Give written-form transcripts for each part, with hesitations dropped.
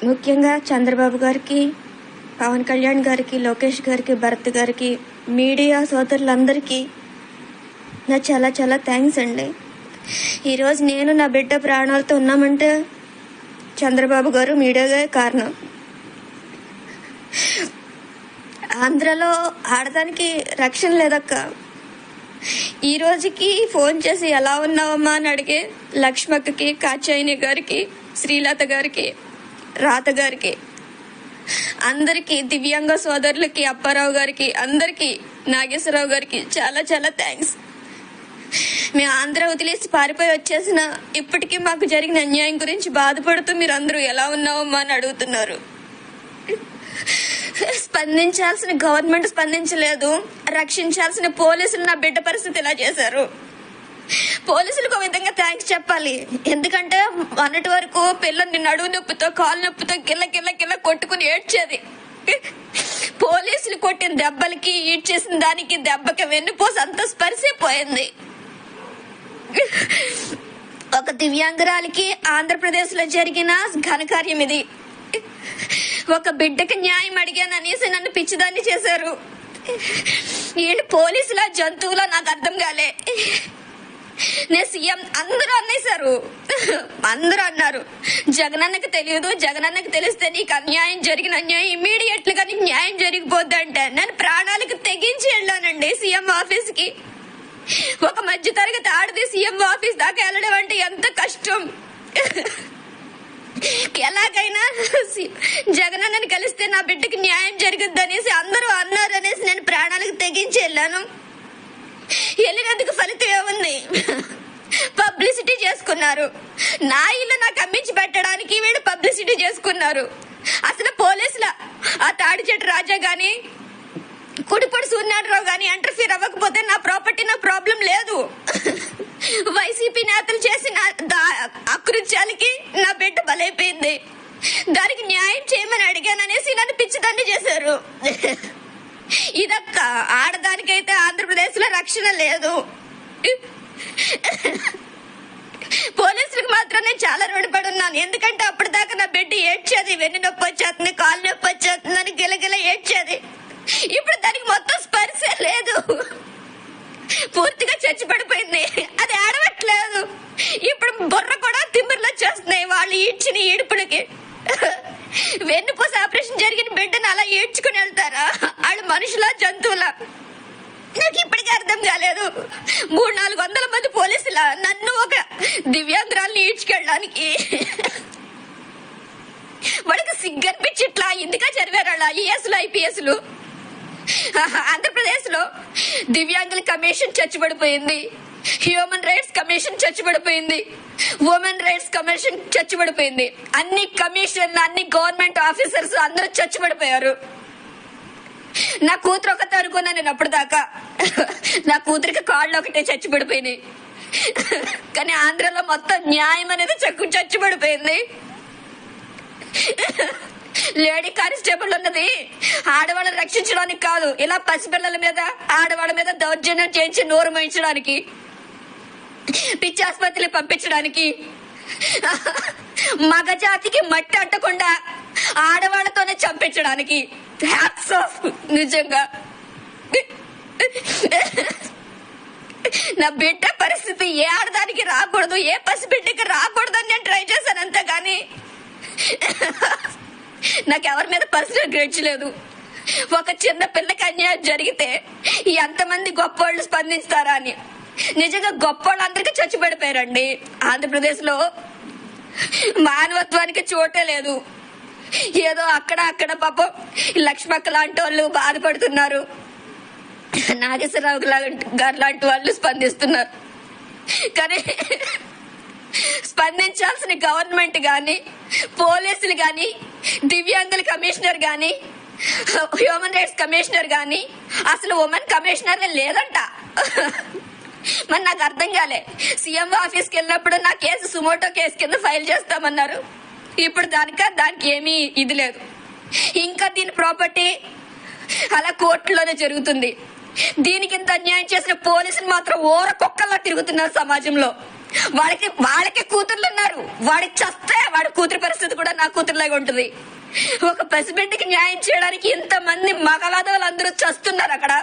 ముఖ్యంగా చంద్రబాబు గారికి, పవన్ కళ్యాణ్ గారికి, లోకేష్ గారికి, భరత్ గారికి, మీడియా సోదరులందరికీ నా చాలా చాలా థ్యాంక్స్ అండి. ఈరోజు నేను నా బిడ్డ ప్రాణాలతో ఉన్నామంటే చంద్రబాబు గారు, మీడియాగా కారణం. ఆంధ్రలో ఆడదానికి రక్షణ లేదక్క. ఈ రోజుకి ఫోన్ చేసి ఎలా ఉన్నావమ్మా అని అడిగే లక్ష్మక్కకి, కాచాయిని గారికి, శ్రీలత గారికి, రాత గారికి, అందరికీ, దివ్యాంగ సోదరులకి, అప్పారావు గారికి, అందరికీ, నాగేశ్వరరావు గారికి చాలా చాలా థ్యాంక్స్. మేము ఆంధ్ర వదిలేసి పారిపోయి వచ్చేసిన ఇప్పటికీ మాకు జరిగిన అన్యాయం గురించి బాధపడుతూ మీరు అందరూ ఎలా ఉన్నావమ్మా అని అడుగుతున్నారు. స్పందించాల్సిన గవర్నమెంట్ స్పందించలేదు. రక్షించాల్సిన పోలీసులు నా బిడ్డ పరిస్థితి ఇలా చేశారు. పోలీసులకు ఒక విధంగా థ్యాంక్స్ చెప్పాలి. ఎందుకంటే మొన్నటి వరకు పిల్లల్ని నడువు నొప్పితో, కాలు నొప్పితో గిల్ల గిల్ల గిల్ల కొట్టుకుని ఏడ్చేది. పోలీసులు కొట్టిన దెబ్బలకి, ఈడ్చేసిన దానికి, దెబ్బకి వెన్నుపోసి అంత స్పర్శపోయింది. ఒక దివ్యాంగురాలికి ఆంధ్రప్రదేశ్ లో జరిగిన ఘనకార్యం ఇది. ఒక బిడ్డకి న్యాయం అడిగాననేసి నన్ను పిచ్చిదాన్ని చేశారు. ఏంటి పోలీసుల, జంతువుల నాకు అర్థం కాలే. నేను సీఎం అందరూ అన్నేశారు. అందరూ అన్నారు జగనన్నకి తెలియదు, జగనన్నకి తెలిస్తే నీకు అన్యాయం, జరిగిన అన్యాయం ఇమీడియట్ గా నీకు న్యాయం జరిగిపోద్ది అంటే నేను ప్రాణాలకు తెగించి వెళ్ళానండి సీఎం ఆఫీస్ కి. ఒక మధ్య తరగతి ఆడది సీఎం ఆఫీస్ దాకా వెళ్ళడం అంటే ఎంత కష్టం. ఎలాగైనా జగనన్నని కలిస్తే నా బిడ్డకి న్యాయం జరుగుద్ది అనేసి అందరూ అన్నారు అనేసి నేను ప్రాణాలకు తెగించి వెళ్ళాను. వెళ్ళినందుకు ఫలితం ఏముంది? పబ్లిసిటీ చేసుకున్నారు. నా ఇల్లు నాకు అమ్మించి పెట్టడానికి వీళ్ళు పబ్లిసిటీ చేసుకున్నారు. అసలు పోలీసుల ఆ తాడిచెట్టు రాజా గాని, కుడిపొడి సూర్యనారాయణరావు గాని ఇంటర్ఫీర్ అవ్వకపోతే నా ప్రాపర్టీ, నా ప్రాబ్లం లేదు. వైసీపీ నేతలు చేసిన అకృత్యాలకి నా బిడ్డ బలైపోయింది. దానికి న్యాయం చేయమని అడిగాననేసి నన్ను పిచ్చిదాన్ని చేశారు. ఇదక్క ఆడదానికైతే ఆంధ్రప్రదేశ్ లో రక్షణ లేదు. పోలీసులకు మాత్రం నేను చాలా రుణపడి ఉన్నాను. ఎందుకంటే అప్పటిదాకా నా బిడ్డ ఏడ్చేది, వెన్ను నొప్పి వచ్చేస్తుంది, కాలు నొప్పి వచ్చేస్తుంది అని గిలగిల ఏడ్చేది. ఇప్పుడు దానికి మొత్తం స్పర్శ లేదు, పూర్తిగా చచ్చి పడిపోయింది. అది ఆడవట్లేదు. ఇప్పుడు బుర్ర కూడా తిమ్మిర్లు వచ్చేస్తున్నాయి వాళ్ళు ఈడ్చిన ఈడుపులకి. వెన్నుపూస ఆపరేషన్ జరిగిన బిడ్డను అలా ఏడ్చుకుని వెళ్తారా? వాళ్ళు మనుషులా, జంతువులా? నాకు ఇప్పటికీ అర్థం కాలేదు. 300-400 మంది పోలీసులా నన్ను ఒక దివ్యాంగురాల్ని ఈడ్చుకెళ్ళడానికి? వాళ్ళకి సిగ్గనిపించి ఇట్లా ఎందుకా చదివారు వాళ్ళ ఐఏఎస్లు, ఐపీఎస్లు? ఆంధ్రప్రదేశ్ లో దివ్యాంగుల commission చచ్చిపడిపోయింది, human rights commission చచ్చిపడిపోయింది, women rights commission చచ్చిపడిపోయింది. అన్ని కమిషన్, అన్ని గవర్నమెంట్ ఆఫీసర్స్ అందరూ చచ్చిపడిపోయారు. నా కూతురు ఒకటే అనుకున్నా నేను అప్పుడు దాకా. నా కూతురికి కాళ్ళు ఒకటే చచ్చిపడిపోయినాయి. కానీ ఆంధ్రలో మొత్తం న్యాయం అనేది చచ్చిపడిపోయింది. లేడీ కానిస్టేబుల్ ఉన్నది ఆడవాళ్ళని రక్షించడానికి కాదు, ఇలా పసిపిల్లల మీద, ఆడవాళ్ళ మీద దౌర్జన్యం చేయించి నోరు మోయించడానికి, పిచ్చి ఆసుపత్రికి పంపించడానికి, మగ జాతికి మట్టి అంటకుండా ఆడవాళ్లతోనే చంపించడానికి. హ్యాట్స్ ఆఫ్ నిజంగా. నా బిడ్డ పరిస్థితి ఏ ఆడదానికి రాకూడదు, ఏ పసిబిడ్డకి రాకూడదు అని నేను ట్రై చేశాను అంతే. కానీ నాకు ఎవరి మీద పర్సనల్ గ్రేడ్స్ లేదు. ఒక చిన్న పిల్లకి అన్యాయం జరిగితే ఎంతమంది గొప్పవాళ్ళు స్పందిస్తారా అని. నిజంగా గొప్పవాళ్ళు అందరికీ చచ్చిపడిపోయారండి. ఆంధ్రప్రదేశ్ లో మానవత్వానికి చోటే లేదు. ఏదో అక్కడ పాపం లక్ష్మక్క లాంటి వాళ్ళు బాధపడుతున్నారు, నాగేశ్వరరావు గారు లాంటి వాళ్ళు స్పందిస్తున్నారు. కానీ స్పందించాల్సిన గవర్నమెంట్ గాని, పోలీసులు గాని, దివ్యాంగుల కమిషనర్ గాని, హ్యూమన్ రైట్స్ కమిషనర్ గాని, అసలు ఉమెన్ కమిషనర్ లేదంట. మరి నాకు అర్థం కాలే. సీఎం ఆఫీస్కి వెళ్ళినప్పుడు నా కేసు సుమోటో కేసు కింద ఫైల్ చేస్తామన్నారు. ఇప్పుడు దానికి ఏమీ ఇది లేదు. ఇంకా దీని ప్రాపర్టీ అలా కోర్టులోనే జరుగుతుంది. దీనికి ఇంత అన్యాయం చేసిన పోలీసులు మాత్రం ఓర కుక్కల్లా తిరుగుతున్నారు సమాజంలో. వాళ్ళకి కూతుర్లు ఉన్నారు. వాడికి చస్తే వాడి కూతురు పరిస్థితి కూడా నా కూతురులాగా ఉంటుంది. ఒక పసిబిడ్డకి న్యాయం చేయడానికి ఇంతమంది మగవాదవులు అందరూ చస్తున్నారు అక్కడ.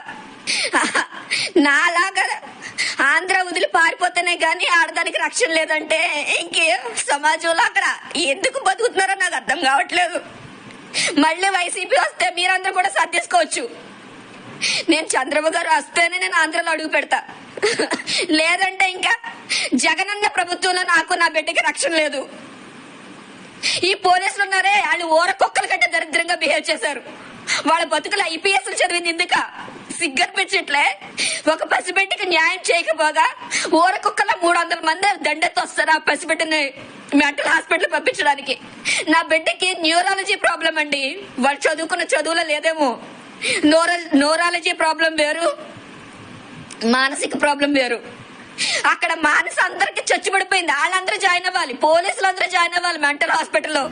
నాలాగా ఆంధ్ర వదిలి పారిపోతేనే గానీ ఆడదానికి రక్షణ లేదంటే ఇంకే సమాజంలో అక్కడ ఎందుకు బతుకుతున్నారో నాకు అర్థం కావట్లేదు. మళ్ళీ వైసీపీ వస్తే మీరందరూ కూడా సర్దేసుకోవచ్చు. నేను చంద్రబాబు గారు వస్తేనే నేను ఆంధ్రలో అడుగు పెడతా. లేదంటే ఇంకా జగనన్న ప్రభుత్వంలో నాకు నా బిడ్డకి రక్షణ లేదు. ఈ పోలీసులు ఉన్నారే, వాళ్ళు ఊరకొక్కల కంటే దరిద్రంగా బిహేవ్ చేశారు. వాళ్ళ బతుకులు IPS చదివింది ఎందుక సిగ్గనిపించట్లే. ఒక పసిబిడ్డకి న్యాయం చేయకపోగా ఊరకొక్కల 300 మంది దండెత్తి వస్తారు ఆ పసిబిడ్డని మెంటల్ హాస్పిటల్ పంపించడానికి. నా బిడ్డకి న్యూరాలజీ ప్రాబ్లం అండి. వాళ్ళు చదువుకున్న చదువులో లేదేమో. న్యూరాలజీ ప్రాబ్లం వేరు, మానసిక ప్రాబ్లం వేరు. అక్కడ మానస అందరికి చచ్చిపడిపోయింది. వాళ్ళందరూ జాయిన్ అవ్వాలి, పోలీసులు అందరూ జాయిన్ అవ్వాలి మెంటల్ హాస్పిటల్లో.